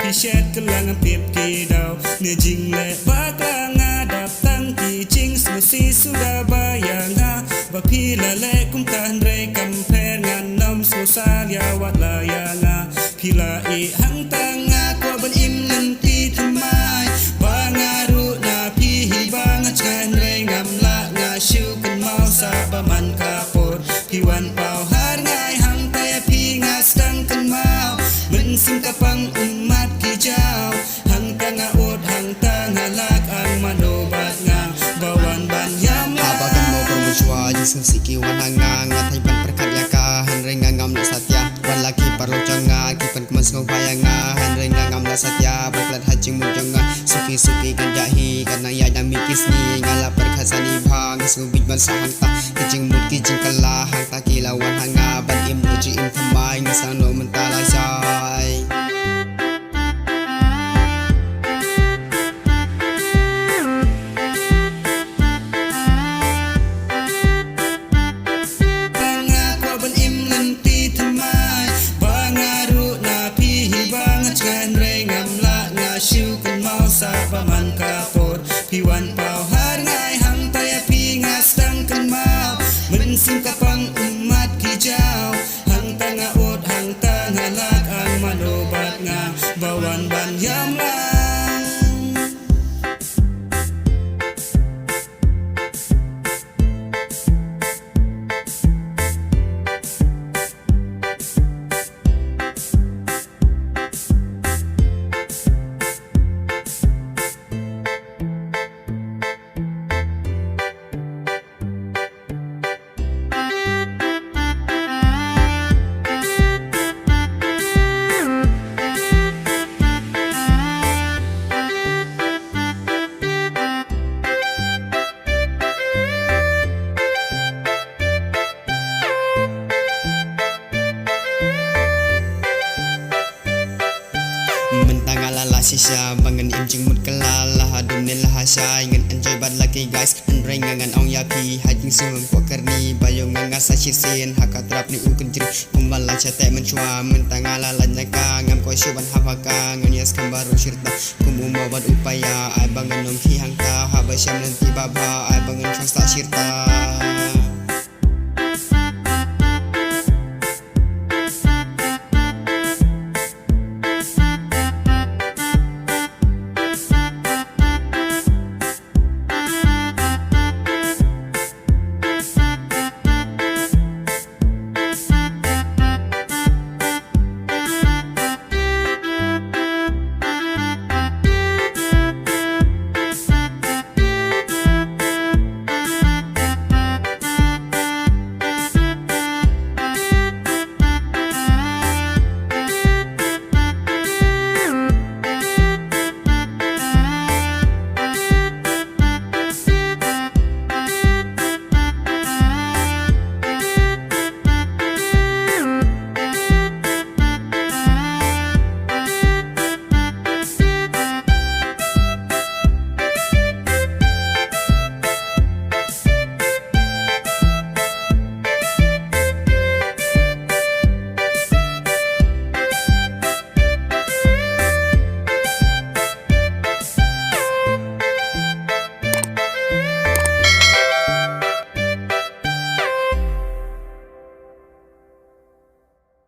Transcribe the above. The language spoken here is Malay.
พี่แชทกำลังเปรียบกี่ดาวเนื้อจริงและบ้ากลางาดับตั้งที่จริงสุสีสุดาบายางาว่าพี่ละเละกุมตาหันเรกำแพงงานนำสุสาลยาวัดลายางาพี่ละอีหังตางากว่าบันอิมนันตีทำไมบางารู้นาพี่หิบางาชกันเรงำละงาชิวกันเมาสาบมันกาปดพี่วันเป่าหาง่ายหังแต่พี่งาสตังกันเมามันสิงกะปังumat kijau hang tanga od hang tanga lak ang manobat nga bawan banyam abagan mo permusuha jisung siki wananga ngatai ban perkat yaka hanrenga ngam la satya walaki parlo changa kipan kemas ngau bayanga hanrenga ngam la satya baklat hajing mujanga suki suki ganjahi kana ya dami kisni ngala perkhasani bhang subi ban sahang ta kijing mut kijing kala hang ta kilawan hanga ban im uji im thamai ngisang no mentala sai sa paman kapot piwan pau har ngai hang taya pi ngas tang kan mau mensim kapang umat kijau hang tanga ot hang tanga lak ang manobat nga bawan ban yam lang mentangala sisya bangan imjing mut kelala hadum nelah hasai ngan enjoy bad lagi guys enreng ngan ong yapi hajing sungeng pokerni bayong nganga sasisen hakatrap ni ukun jir kumbala chate menchua mentangala lanyaka ngam ko syuban hafaka ngonias kambaru syirta kumuma bad upaya ai bangan nom ki hangta habasyam nanti baba ai bangan swasta syirta